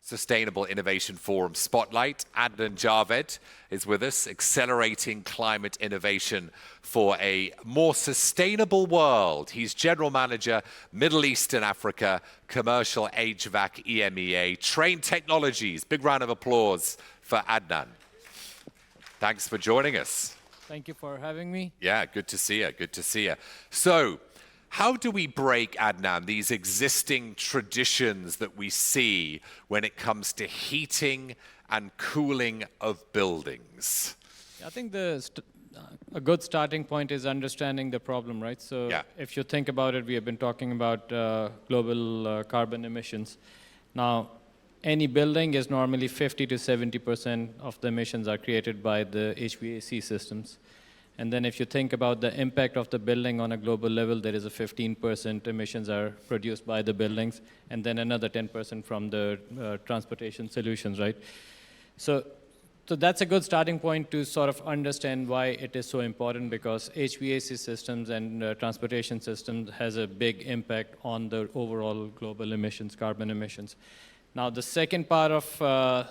Sustainable Innovation Forum Spotlight. Adnan Javed is with us, accelerating climate innovation for a more sustainable world. He's General Manager, Middle East and Africa, Commercial HVAC EMEA, Trane Technologies. Big round of applause for Adnan. Thanks for joining us. Thank you for having me. Yeah, good to see you, good to see you. So, how do we break, Adnan, these existing traditions that we see when it comes to heating and cooling of buildings? I think a good starting point is understanding the problem, right? So if you think about it, we have been talking about global carbon emissions. Now, any building is normally 50 to 70% of the emissions are created by the HVAC systems. And then if you think about the impact of the building on a global level, there is a 15% emissions are produced by the buildings, and then another 10% from the transportation solutions, right? So that's a good starting point to sort of understand why it is so important, because HVAC systems and transportation systems has a big impact on the overall global emissions, carbon emissions. Now, the second part of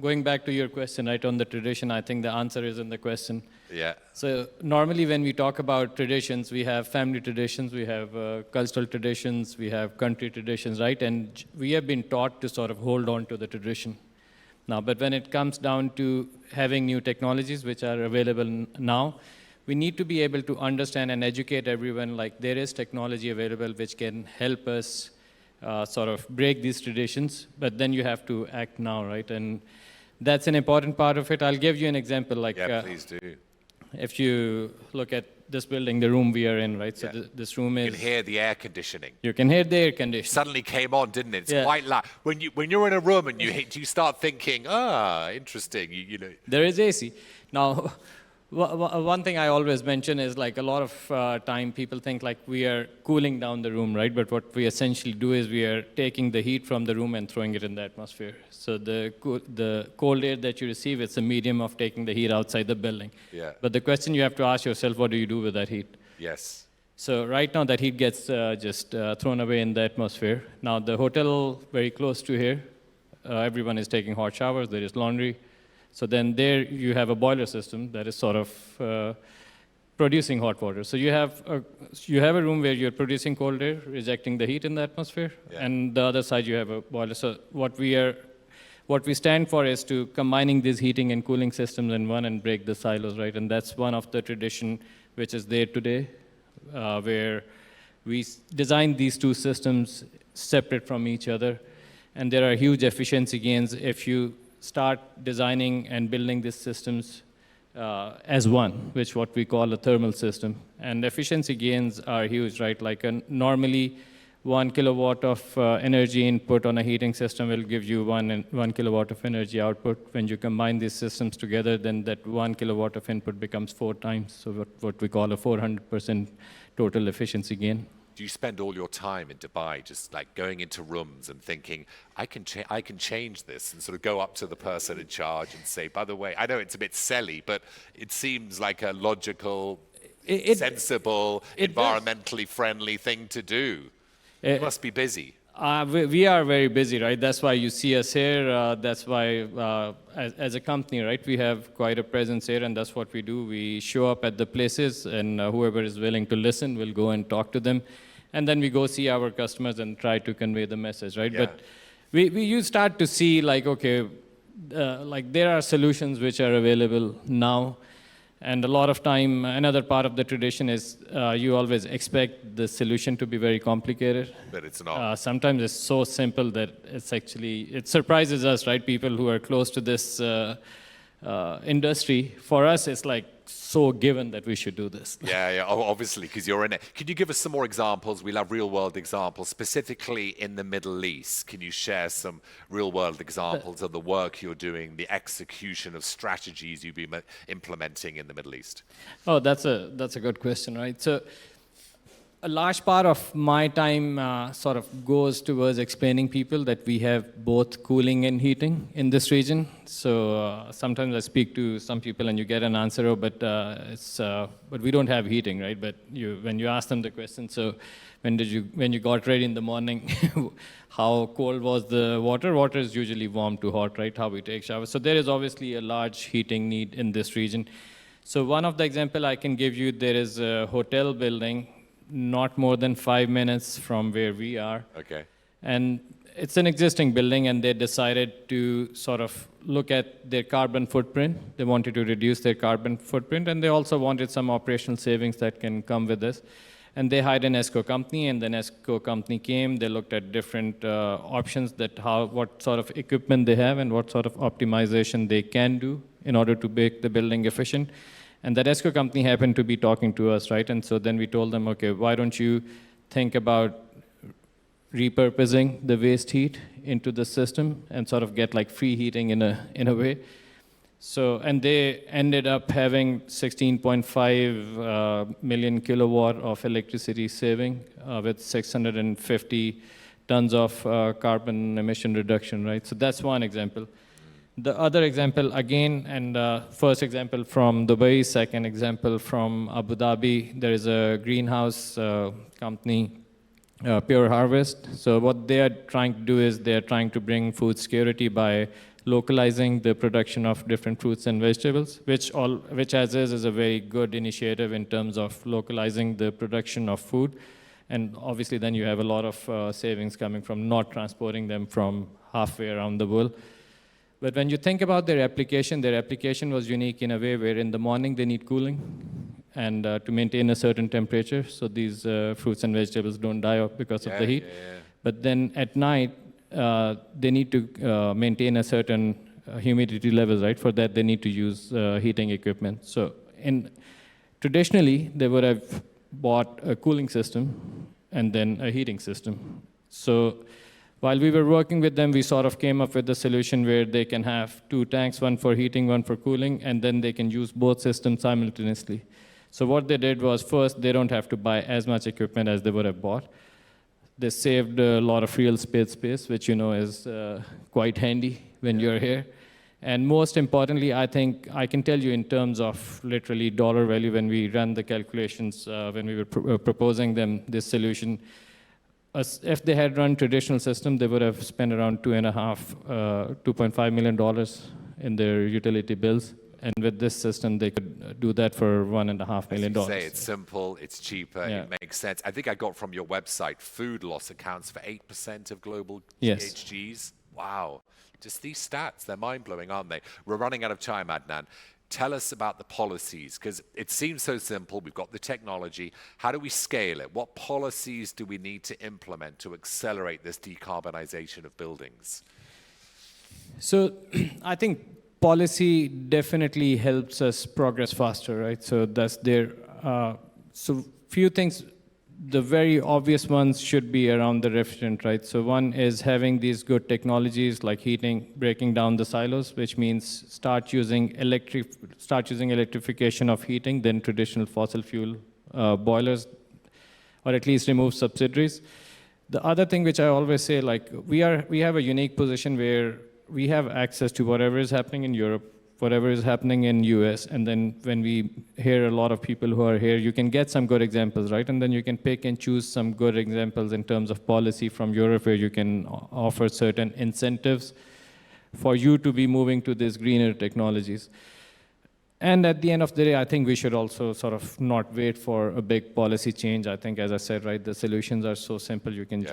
going back to your question, right, on the tradition, I think the answer is in the question. Yeah. So normally when we talk about traditions, we have family traditions, we have cultural traditions, we have country traditions, right? And we have been taught to sort of hold on to the tradition. Now, but when it comes down to having new technologies which are available now, we need to be able to understand and educate everyone, like there is technology available which can help us sort of break these traditions, but then you have to act now, right? And that's an important part of it. I'll give you an example. Like, yeah, please do. If you look at this building, the room we are in, right? So this room is... You can hear the air conditioning. You can hear the air conditioning. Suddenly came on, didn't it? It's quite loud. When you're in a room and you start thinking, interesting, you know. There is AC. Now, one thing I always mention is like a lot of time people think like we are cooling down the room, right? But what we essentially do is we are taking the heat from the room and throwing it in the atmosphere. So the cold air that you receive, it's a medium of taking the heat outside the building. Yeah. But the question you have to ask yourself, what do you do with that heat? Yes. So right now that heat gets just thrown away in the atmosphere. Now the hotel very close to here, everyone is taking hot showers, there is laundry. So then there you have a boiler system that is sort of producing hot water. So you have a room where you're producing cold air, rejecting the heat in the atmosphere, and the other side you have a boiler. So what we stand for is to combining these heating and cooling systems in one and break the silos, right? And that's one of the tradition which is there today, where we design these two systems separate from each other, and there are huge efficiency gains if you start designing and building these systems as one, which what we call a thermal system. And efficiency gains are huge, right? Like normally 1 kilowatt of energy input on a heating system will give you 1 kilowatt of energy output. When you combine these systems together, then that 1 kilowatt of input becomes 4 times. So what we call a 400% total efficiency gain. Do you spend all your time in Dubai just like going into rooms and thinking, I can change this, and sort of go up to the person in charge and say, by the way, I know it's a bit silly, but it seems like a logical, sensible, environmentally friendly thing to do. You must be busy. We are very busy, right? That's why you see us here. That's why, as a company, right, we have quite a presence here, and that's what we do. We show up at the places, and whoever is willing to listen will go and talk to them. And then we go see our customers and try to convey the message, right? Yeah. But you start to see, like, okay, like there are solutions which are available now. And a lot of time, another part of the tradition is you always expect the solution to be very complicated. But it's not. Sometimes it's so simple that it surprises us, right? People who are close to this industry. For us, it's like so given that we should do this. Yeah, obviously, because you're in it. Can you give us some more examples? We love real-world examples, specifically in the Middle East. Can you share some real-world examples of the work you're doing, the execution of strategies you've been implementing in the Middle East? Oh, that's a good question, right? So a large part of my time sort of goes towards explaining people that we have both cooling and heating in this region. So sometimes I speak to some people and you get an answer, oh, but we don't have heating, right? But when you ask them the question, so when you got ready in the morning, how cold was the water? Water is usually warm to hot, right? How we take showers. So there is obviously a large heating need in this region. So one of the example I can give you, there is a hotel building not more than 5 minutes from where we are. Okay. And it's an existing building, and they decided to sort of look at their carbon footprint. They wanted to reduce their carbon footprint, and they also wanted some operational savings that can come with this. And they hired an ESCO company, and then ESCO company came. They looked at different options, what sort of equipment they have and what sort of optimization they can do in order to make the building efficient. And that ESCO company happened to be talking to us, right? And so then we told them, okay, why don't you think about repurposing the waste heat into the system and sort of get like free heating in a way. So, and they ended up having 16.5 million kilowatt of electricity saving with 650 tons of carbon emission reduction, right? So that's one example. The other example, again, and first example from Dubai, second example from Abu Dhabi, there is a greenhouse company, Pure Harvest. So what they are trying to do is they are trying to bring food security by localizing the production of different fruits and vegetables, which as is a very good initiative in terms of localizing the production of food. And obviously then you have a lot of savings coming from not transporting them from halfway around the world. But when you think about their application was unique in a way where in the morning they need cooling and to maintain a certain temperature, so these fruits and vegetables don't die off because of the heat. Yeah. But then at night, they need to maintain a certain humidity levels, right? For that, they need to use heating equipment. So traditionally, they would have bought a cooling system and then a heating system. So while we were working with them, we sort of came up with a solution where they can have 2 tanks, one for heating, one for cooling, and then they can use both systems simultaneously. So what they did was, first, they don't have to buy as much equipment as they would have bought. They saved a lot of real estate space, which is quite handy when you're here. And most importantly, I think I can tell you in terms of literally dollar value when we ran the calculations, when we were proposing them this solution, if they had run traditional system, they would have spent around $2.5 million in their utility bills. And with this system, they could do that for $1.5 million. As you say, it's simple, it's cheaper, It makes sense. I think I got from your website, food loss accounts for 8% of global GHGs. Wow. Just these stats, they're mind-blowing, aren't they? We're running out of time, Adnan. Tell us about the policies, because it seems so simple. We've got the technology. How do we scale it? What policies do we need to implement to accelerate this decarbonization of buildings? So I think policy definitely helps us progress faster, right? So that's there. So few things. The very obvious ones should be around the refrigerant, right? So one is having these good technologies like heating, breaking down the silos, which means start using electrification of heating than traditional fossil fuel boilers, or at least remove subsidies. The other thing which I always say, like we have a unique position where we have access to whatever is happening in Europe, whatever is happening in US, and then when we hear a lot of people who are here, you can get some good examples, right? And then you can pick and choose some good examples in terms of policy from Europe where you can offer certain incentives for you to be moving to these greener technologies. And at the end of the day, I think we should also sort of not wait for a big policy change. I think, as I said, right, the solutions are so simple. You can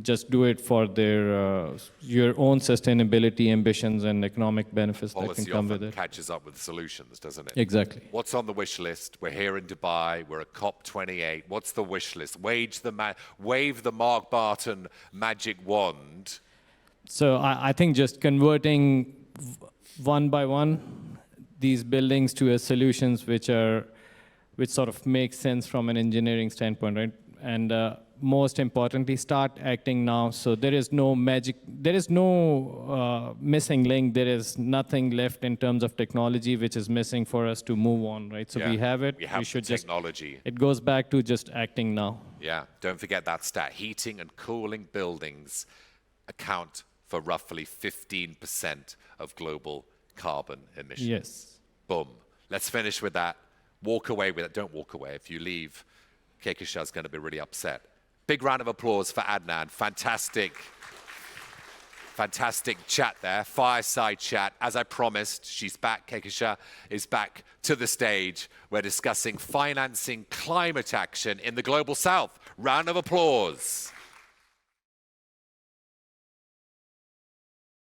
just do it for your own sustainability ambitions and economic benefits that can come with it. Policy often catches up with solutions, doesn't it? Exactly. What's on the wish list? We're here in Dubai. We're at COP28. What's the wish list? Wave the Mark Barton magic wand. So I think just converting one by one these buildings to solutions which sort of make sense from an engineering standpoint, right? And most importantly, start acting now. So there is no magic, there is no missing link, there is nothing left in terms of technology which is missing for us to move on, right? So we have it, We have should the technology. it goes back to just acting now. Yeah, don't forget that stat. Heating and cooling buildings account for roughly 15% of global carbon emissions. Yes. Boom. Let's finish with that. Walk away with it. Don't walk away. If you leave, Kehkashan's going to be really upset. Big round of applause for Adnan. Fantastic chat there. Fireside chat. As I promised, she's back. Kehkashan is back to the stage. We're discussing financing climate action in the Global South. Round of applause.